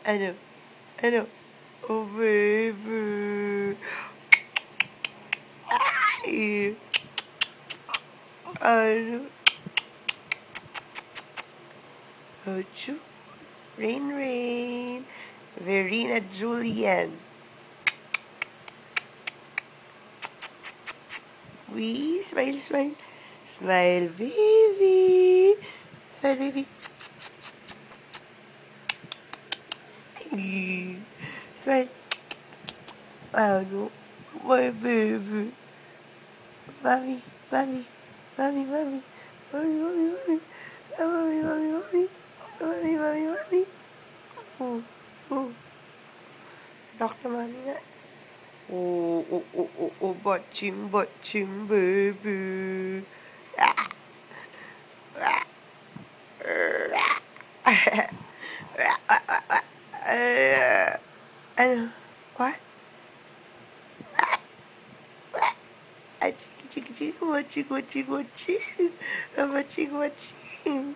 I know. I know. Oh, baby. Ay. I know. Achoo. Rain, rain. Verena Julian. We smile, smile. Smile, baby. Smile, baby. Smile. Oh, no. My baby. Mommy, mommy, mommy, mommy. Mommy, mommy, mommy. Mommy, mommy, mommy. Mommy, mommy, mommy. Oh, oh. Talk to mommy na. Oh, oh, oh, oh, oh, butching, baby. Ah, ah, ano? What? Watching.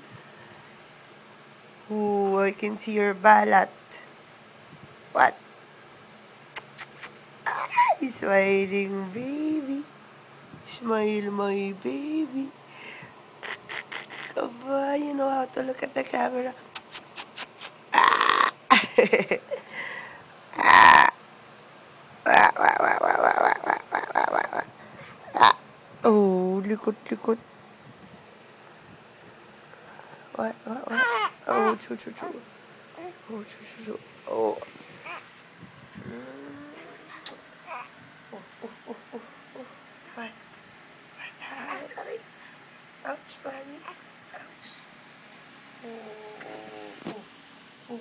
Oh, I can see your balat. What? Ay, smiling baby. Smile, my baby. Aba, you know how to look at the camera. Oh, likot. What? Oh, choo. Oh, choo. Oh. What? Hurry. Ouch, mommy. Ouch. Oh.